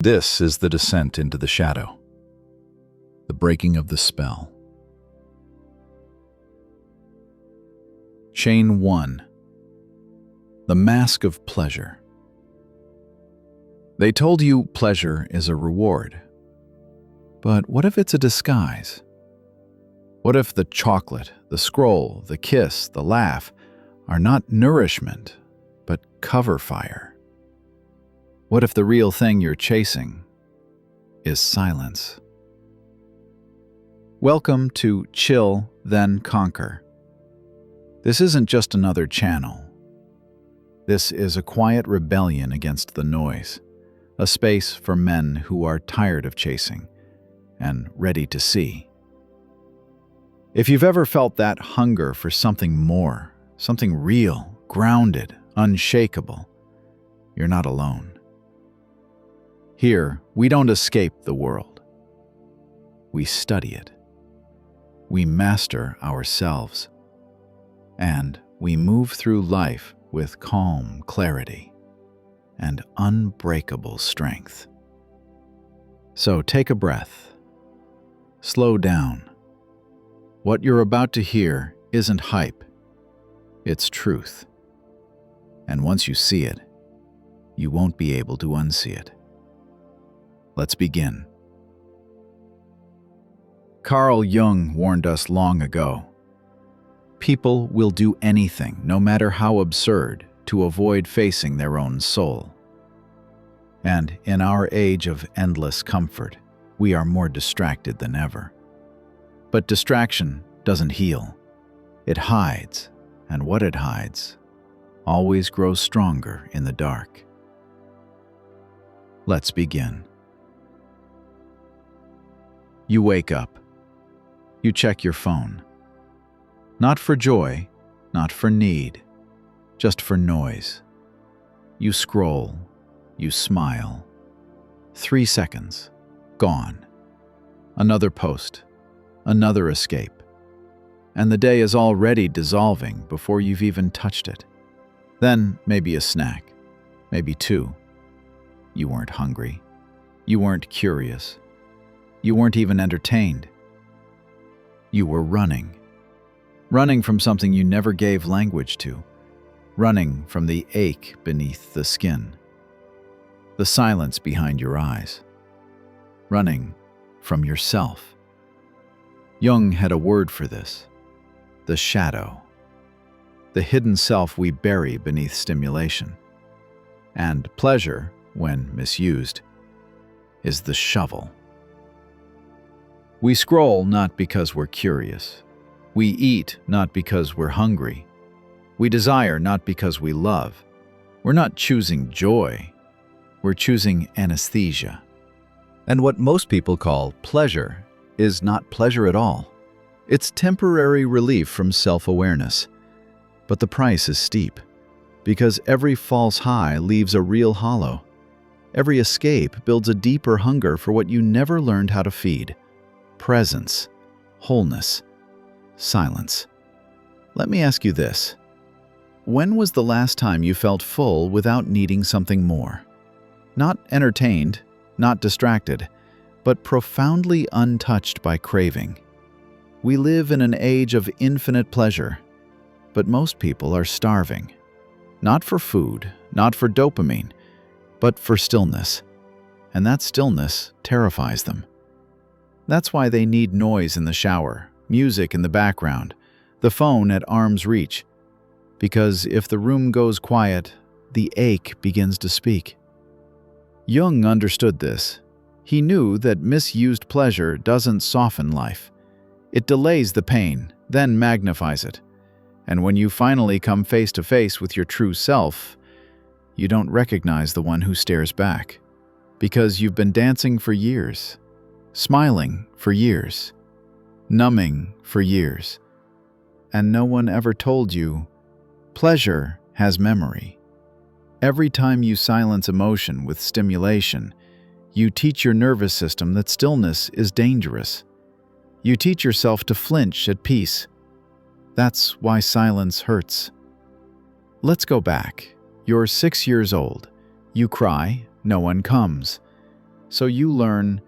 This is the descent into the shadow, the breaking of the spell. Chain 1. The mask of pleasure. They told you pleasure is a reward. But what if it's a disguise? What if the chocolate, the scroll, the kiss, the laugh are not nourishment, but cover fire? What if the real thing you're chasing is silence? Welcome to Chill, Then Conquer. This isn't just another channel. This is a quiet rebellion against the noise, a space for men who are tired of chasing and ready to see. If you've ever felt that hunger for something more, something real, grounded, unshakable, you're not alone. Here, we don't escape the world. We study it. We master ourselves. And we move through life with calm clarity and unbreakable strength. So take a breath. Slow down. What you're about to hear isn't hype. It's truth. And once you see it, you won't be able to unsee it. Let's begin. Carl Jung warned us long ago. People will do anything, no matter how absurd, to avoid facing their own soul. And in our age of endless comfort, we are more distracted than ever. But distraction doesn't heal. It hides, and what it hides always grows stronger in the dark. Let's begin. You wake up. You check your phone. Not for joy, not for need, just for noise. You scroll. You smile. 3 seconds. Gone. Another post. Another escape. And the day is already dissolving before you've even touched it. Then maybe a snack. Maybe 2. You weren't hungry. You weren't curious. You weren't even entertained. You were running. Running from something you never gave language to. Running from the ache beneath the skin. The silence behind your eyes. Running from yourself. Jung had a word for this. The shadow. The hidden self we bury beneath stimulation. And pleasure, when misused, is the shovel. We scroll not because we're curious. We eat not because we're hungry. We desire not because we love. We're not choosing joy. We're choosing anesthesia. And what most people call pleasure is not pleasure at all. It's temporary relief from self-awareness. But the price is steep, because every false high leaves a real hollow. Every escape builds a deeper hunger for what you never learned how to feed. Presence, wholeness, silence. Let me ask you this. When was the last time you felt full without needing something more? Not entertained, not distracted, but profoundly untouched by craving. We live in an age of infinite pleasure, but most people are starving. Not for food, not for dopamine, but for stillness. And that stillness terrifies them. That's why they need noise in the shower, music in the background, the phone at arm's reach. Because if the room goes quiet, the ache begins to speak. Jung understood this. He knew that misused pleasure doesn't soften life. It delays the pain, then magnifies it. And when you finally come face to face with your true self, you don't recognize the one who stares back. Because you've been dancing for years. Smiling for years, numbing for years, and no one ever told you, pleasure has memory. Every time you silence emotion with stimulation, you teach your nervous system that stillness is dangerous. You teach yourself to flinch at peace. That's why silence hurts. Let's go back. You're 6 years old. You cry, no one comes. So you learn,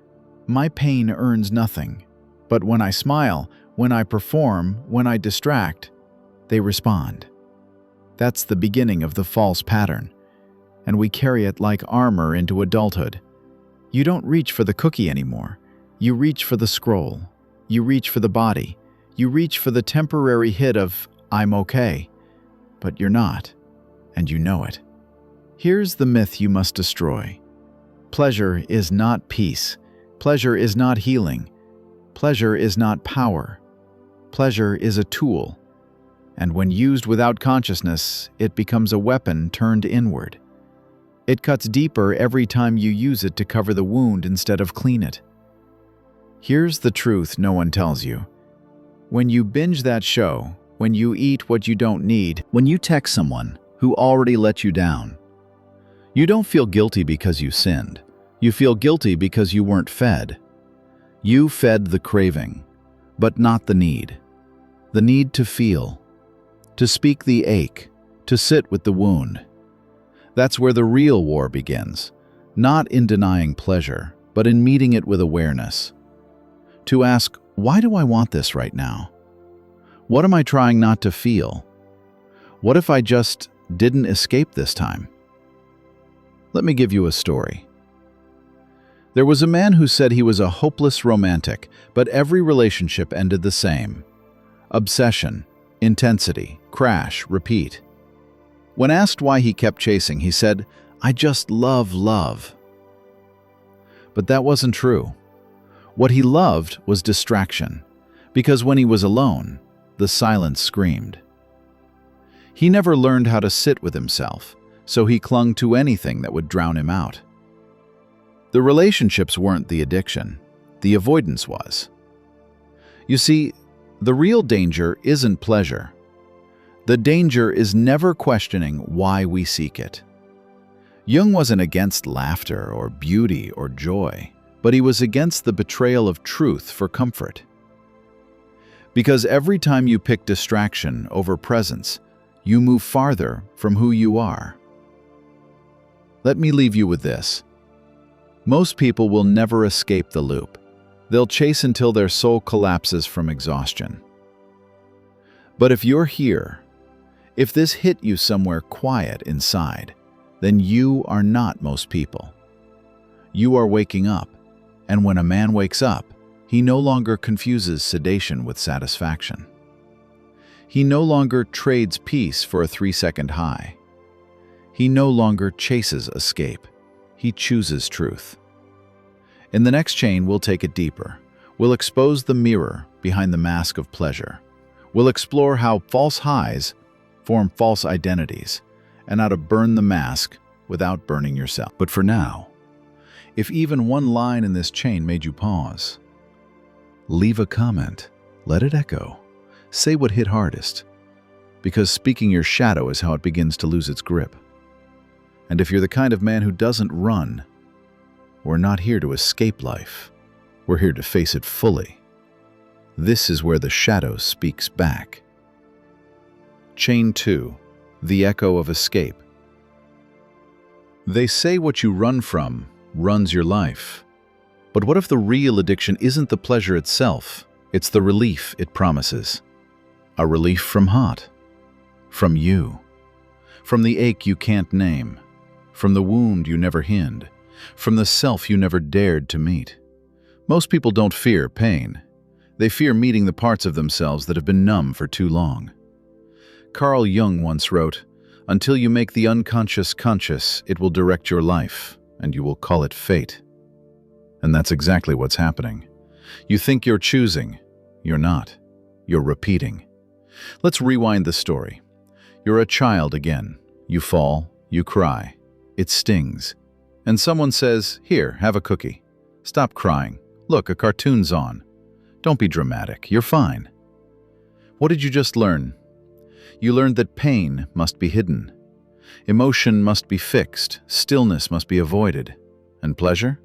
my pain earns nothing. But when I smile, when I perform, when I distract, they respond. That's the beginning of the false pattern, and we carry it like armor into adulthood. You don't reach for the cookie anymore. You reach for the scroll. You reach for the body. You reach for the temporary hit of, I'm okay. But you're not, and you know it. Here's the myth you must destroy. Pleasure is not peace. Pleasure is not healing. Pleasure is not power. Pleasure is a tool. And when used without consciousness, it becomes a weapon turned inward. It cuts deeper every time you use it to cover the wound instead of clean it. Here's the truth no one tells you. When you binge that show, when you eat what you don't need, when you text someone who already let you down, you don't feel guilty because you sinned. You feel guilty because you weren't fed. You fed the craving, but not the need. The need to feel, to speak the ache, to sit with the wound. That's where the real war begins, not in denying pleasure, but in meeting it with awareness. To ask, why do I want this right now? What am I trying not to feel? What if I just didn't escape this time? Let me give you a story. There was a man who said he was a hopeless romantic, but every relationship ended the same. Obsession, intensity, crash, repeat. When asked why he kept chasing, he said, I just love love. But that wasn't true. What he loved was distraction, because when he was alone, the silence screamed. He never learned how to sit with himself, so he clung to anything that would drown him out. The relationships weren't the addiction, the avoidance was. You see, the real danger isn't pleasure. The danger is never questioning why we seek it. Jung wasn't against laughter or beauty or joy, but he was against the betrayal of truth for comfort. Because every time you pick distraction over presence, you move farther from who you are. Let me leave you with this. Most people will never escape the loop. They'll chase until their soul collapses from exhaustion. But if you're here, if this hit you somewhere quiet inside, then you are not most people. You are waking up, and when a man wakes up, he no longer confuses sedation with satisfaction. He no longer trades peace for a 3-second high. He no longer chases escape. He chooses truth. In the next chain, we'll take it deeper. We'll expose the mirror behind the mask of pleasure. We'll explore how false highs form false identities, and how to burn the mask without burning yourself. But for now, if even one line in this chain made you pause, leave a comment, let it echo, say what hit hardest, because speaking your shadow is how it begins to lose its grip. And if you're the kind of man who doesn't run, we're not here to escape life. We're here to face it fully. This is where the shadow speaks back. Chain 2. The echo of escape. They say what you run from runs your life. But what if the real addiction isn't the pleasure itself? It's the relief it promises. A relief from hot. From you. From the ache you can't name. From the wound you never hid. From the self you never dared to meet. Most people don't fear pain. They fear meeting the parts of themselves that have been numb for too long. Carl Jung once wrote, "Until you make the unconscious conscious, it will direct your life, and you will call it fate." And that's exactly what's happening. You think you're choosing. You're not. You're repeating. Let's rewind the story. You're a child again. You fall, you cry. It stings. And someone says, "Here, have a cookie. Stop crying. Look, a cartoon's on. Don't be dramatic. You're fine." What did you just learn? You learned that pain must be hidden. Emotion must be fixed. Stillness must be avoided. And pleasure?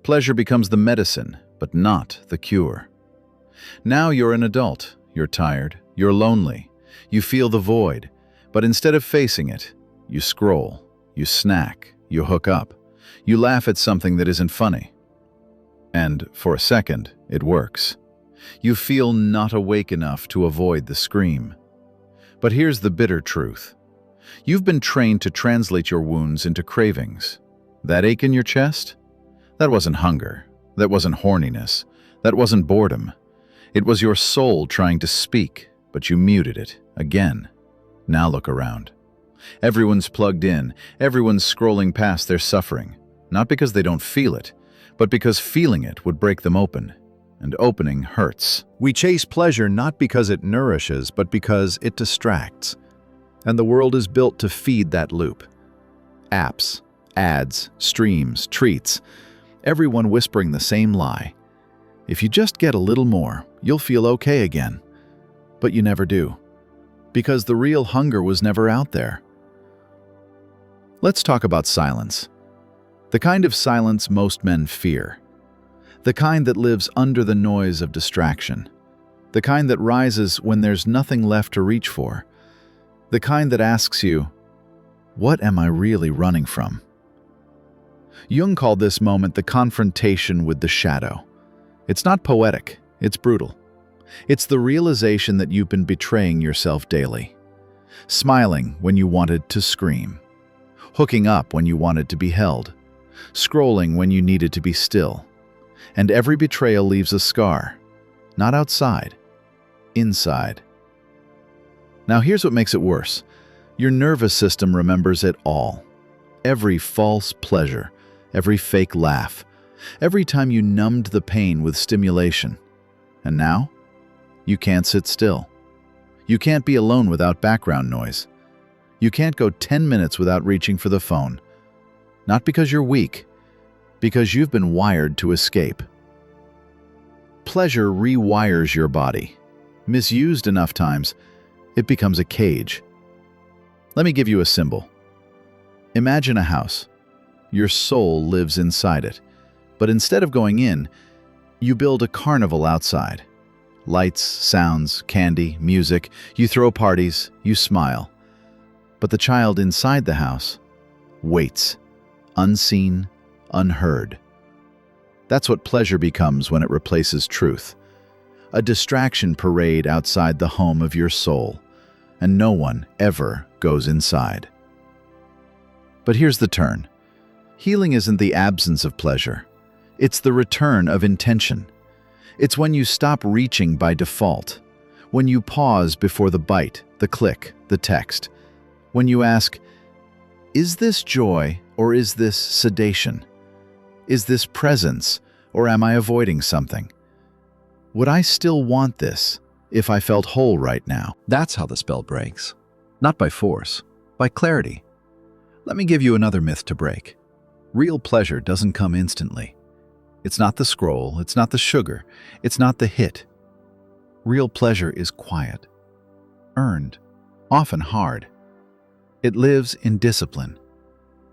Pleasure becomes the medicine, but not the cure. Now you're an adult. You're tired. You're lonely. You feel the void. But instead of facing it, you scroll, you snack, you hook up. You laugh at something that isn't funny. And for a second, it works. You feel not awake enough to avoid the scream. But here's the bitter truth. You've been trained to translate your wounds into cravings. That ache in your chest? That wasn't hunger. That wasn't horniness. That wasn't boredom. It was your soul trying to speak, but you muted it again. Now look around. Everyone's plugged in. Everyone's scrolling past their suffering. Not because they don't feel it, but because feeling it would break them open. And opening hurts. We chase pleasure not because it nourishes, but because it distracts. And the world is built to feed that loop. Apps, ads, streams, treats, everyone whispering the same lie. If you just get a little more, you'll feel okay again. But you never do. Because the real hunger was never out there. Let's talk about silence. The kind of silence most men fear. The kind that lives under the noise of distraction. The kind that rises when there's nothing left to reach for. The kind that asks you, what am I really running from? Jung called this moment the confrontation with the shadow. It's not poetic, it's brutal. It's the realization that you've been betraying yourself daily. Smiling when you wanted to scream. Hooking up when you wanted to be held. Scrolling when you needed to be still. And every betrayal leaves a scar. Not outside, inside. Now here's what makes it worse. Your nervous system remembers it all. Every false pleasure, every fake laugh, every time you numbed the pain with stimulation. And now, you can't sit still. You can't be alone without background noise. You can't go 10 minutes without reaching for the phone. Not because you're weak, because you've been wired to escape. Pleasure rewires your body. Misused enough times, it becomes a cage. Let me give you a symbol. Imagine a house. Your soul lives inside it. But instead of going in, you build a carnival outside. Lights, sounds, candy, music. You throw parties, you smile. But the child inside the house waits, unseen, unheard. That's what pleasure becomes when it replaces truth. A distraction parade outside the home of your soul, and no one ever goes inside. But here's the turn. Healing isn't the absence of pleasure. It's the return of intention. It's when you stop reaching by default, when you pause before the bite, the click, the text, when you ask, is this joy or is this sedation? Is this presence or am I avoiding something? Would I still want this if I felt whole right now? That's how the spell breaks. Not by force, by clarity. Let me give you another myth to break. Real pleasure doesn't come instantly. It's not the scroll, it's not the sugar, it's not the hit. Real pleasure is quiet, earned, often hard. It lives in discipline.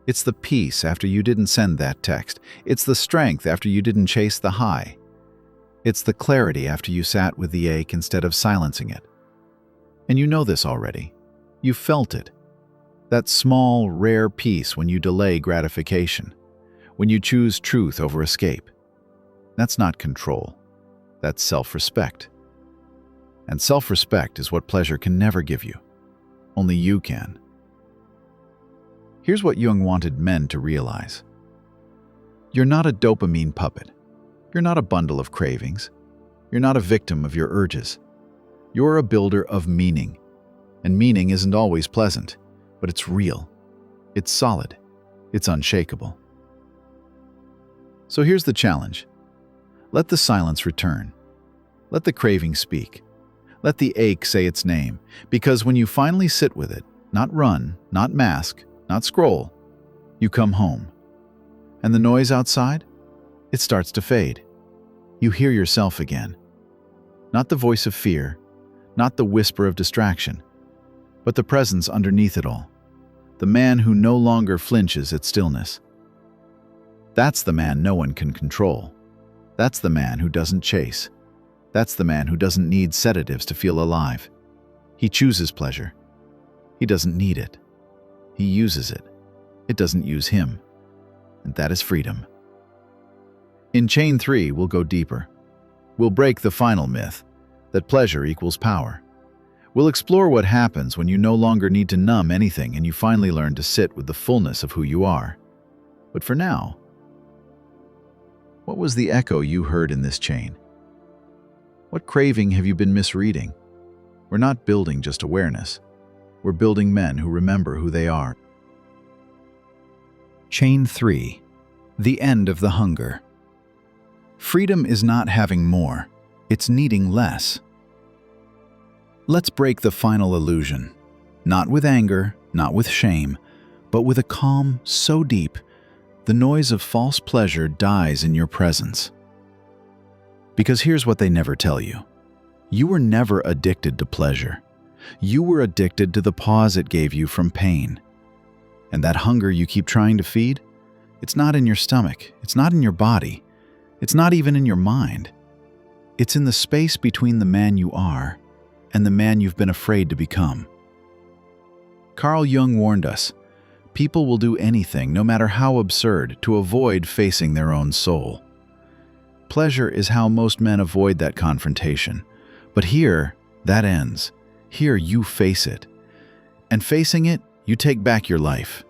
It's the peace after you didn't send that text. It's the strength after you didn't chase the high. It's the clarity after you sat with the ache instead of silencing it. And you know this already. You felt it. That small, rare peace when you delay gratification, when you choose truth over escape. That's not control. That's self-respect. And self-respect is what pleasure can never give you. Only you can. Here's what Jung wanted men to realize. You're not a dopamine puppet. You're not a bundle of cravings. You're not a victim of your urges. You're a builder of meaning. And meaning isn't always pleasant, but it's real. It's solid. It's unshakable. So here's the challenge. Let the silence return. Let the craving speak. Let the ache say its name, because when you finally sit with it, not run, not mask, not scroll, you come home. And the noise outside? It starts to fade. You hear yourself again. Not the voice of fear, not the whisper of distraction, but the presence underneath it all. The man who no longer flinches at stillness. That's the man no one can control. That's the man who doesn't chase. That's the man who doesn't need sedatives to feel alive. He chooses pleasure. He doesn't need it. He uses it. It doesn't use him. and that is freedom. In Chain 3, we'll go deeper. We'll break the final myth that pleasure equals power. We'll explore what happens when you no longer need to numb anything and you finally learn to sit with the fullness of who you are. But for now, what was the echo you heard in this chain? What craving have you been misreading? We're not building just awareness. We're building men who remember who they are. Chain 3. The end of the hunger. Freedom is not having more. It's needing less. Let's break the final illusion. Not with anger, not with shame, but with a calm so deep, the noise of false pleasure dies in your presence. Because here's what they never tell you. You were never addicted to pleasure. You were addicted to the pause it gave you from pain. And that hunger you keep trying to feed, it's not in your stomach, it's not in your body, it's not even in your mind. It's in the space between the man you are and the man you've been afraid to become. Carl Jung warned us, people will do anything, no matter how absurd, to avoid facing their own soul. Pleasure is how most men avoid that confrontation. But here, that ends. Here you face it. And facing it, you take back your life.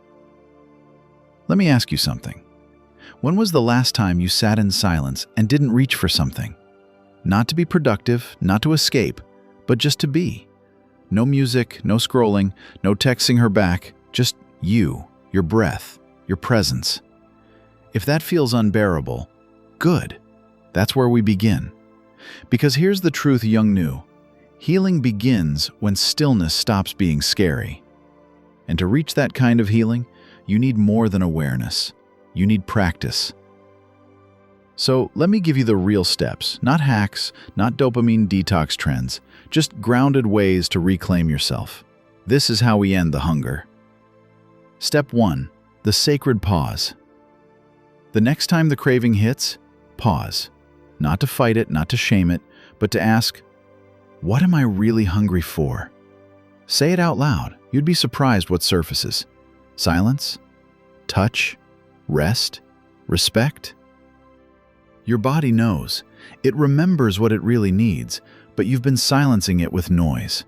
Let me ask you something. When was the last time you sat in silence and didn't reach for something? Not to be productive, not to escape, but just to be. No music, no scrolling, no texting her back, just you, your breath, your presence. If that feels unbearable, good. That's where we begin. Because here's the truth Jung knew. Healing begins when stillness stops being scary. And to reach that kind of healing, you need more than awareness. You need practice. So let me give you the real steps, not hacks, not dopamine detox trends, just grounded ways to reclaim yourself. This is how we end the hunger. Step 1. The sacred pause. The next time the craving hits, pause. Not to fight it, not to shame it, but to ask, what am I really hungry for? Say it out loud. You'd be surprised what surfaces. Silence, touch, rest, respect. Your body knows. It remembers what it really needs, but you've been silencing it with noise.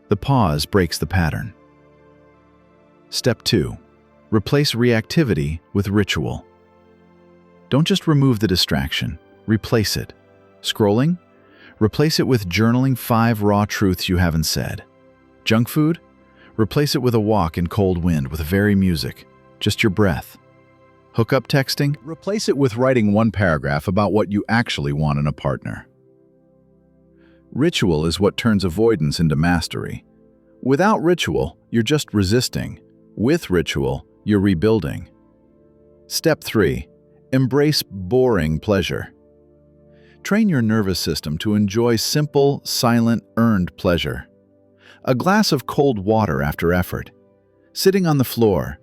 The pause breaks the pattern. Step 2. Replace reactivity with ritual. Don't just remove the distraction, replace it. Scrolling? Replace it with journaling 5 raw truths you haven't said. Junk food? Replace it with a walk in cold wind with very music, just your breath. Hookup texting? Replace it with writing 1 paragraph about what you actually want in a partner. Ritual is what turns avoidance into mastery. Without ritual, you're just resisting. With ritual, you're rebuilding. Step 3. Embrace boring pleasure. Train your nervous system to enjoy simple, silent, earned pleasure. A glass of cold water after effort. Sitting on the floor.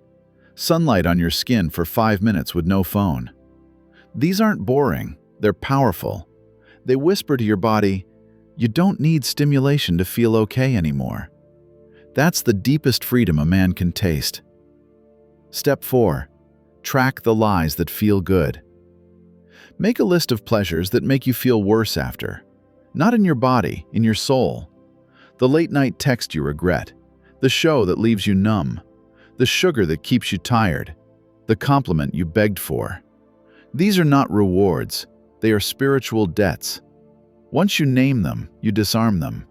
Sunlight on your skin for 5 minutes with no phone. These aren't boring, they're powerful. They whisper to your body, you don't need stimulation to feel okay anymore. That's the deepest freedom a man can taste. Step 4. Track the lies that feel good. Make a list of pleasures that make you feel worse after. Not in your body, in your soul. The late-night text you regret. The show that leaves you numb. The sugar that keeps you tired. The compliment you begged for. These are not rewards. They are spiritual debts. Once you name them, you disarm them.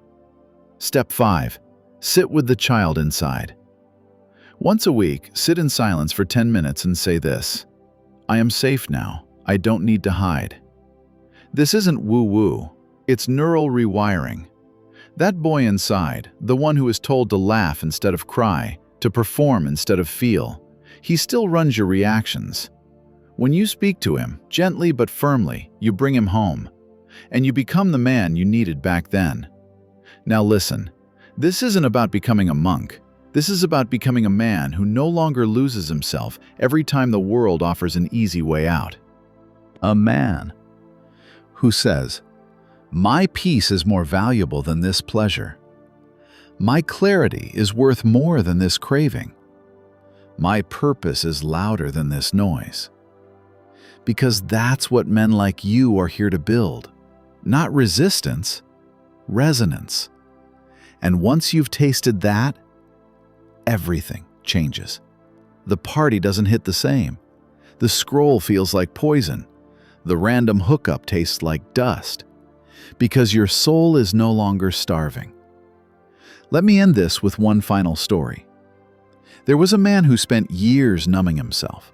Step 5. Sit with the child inside. Once a week, sit in silence for 10 minutes and say this: I am safe now. I don't need to hide. This isn't woo-woo. It's neural rewiring. That boy inside, the one who is told to laugh instead of cry, to perform instead of feel, he still runs your reactions. When you speak to him, gently but firmly, you bring him home, and you become the man you needed back then. Now listen, this isn't about becoming a monk. This is about becoming a man who no longer loses himself every time the world offers an easy way out. A man who says, my peace is more valuable than this pleasure. My clarity is worth more than this craving. My purpose is louder than this noise. because that's what men like you are here to build. Not resistance, resonance. And once you've tasted that, everything changes. The party doesn't hit the same. The scroll feels like poison. The random hookup tastes like dust. Because your soul is no longer starving. Let me end this with one final story. There was a man who spent years numbing himself.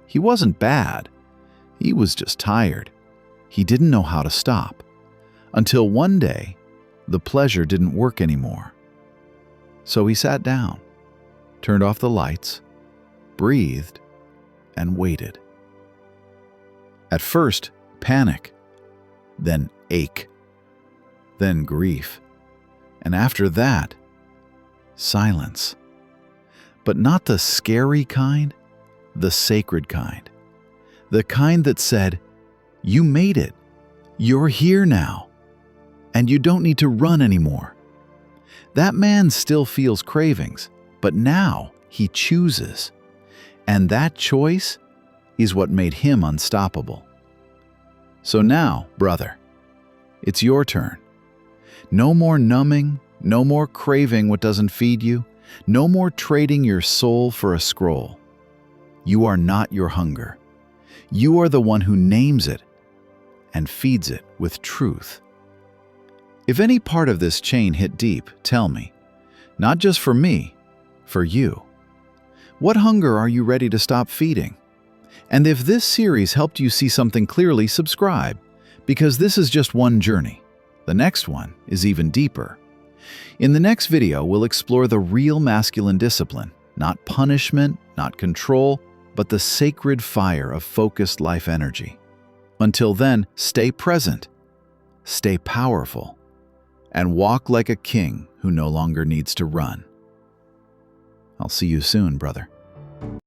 He wasn't bad. He was just tired. He didn't know how to stop. Until one day, the pleasure didn't work anymore. So he sat down, turned off the lights, breathed, and waited. At first, panic, then ache, then grief, and after that, silence. But not the scary kind, the sacred kind. The kind that said, "You made it. You're here now. And you don't need to run anymore." That man still feels cravings, but now he chooses. And that choice is what made him unstoppable. So now, brother, it's your turn. No more numbing, no more craving what doesn't feed you, no more trading your soul for a scroll. You are not your hunger. You are the one who names it and feeds it with truth. If any part of this chain hit deep, tell me. Not just for me, for you. What hunger are you ready to stop feeding? And if this series helped you see something clearly, subscribe, because this is just one journey. The next one is even deeper. In the next video, we'll explore the real masculine discipline, not punishment, not control, but the sacred fire of focused life energy. Until then, stay present, stay powerful, and walk like a king who no longer needs to run. I'll see you soon, brother.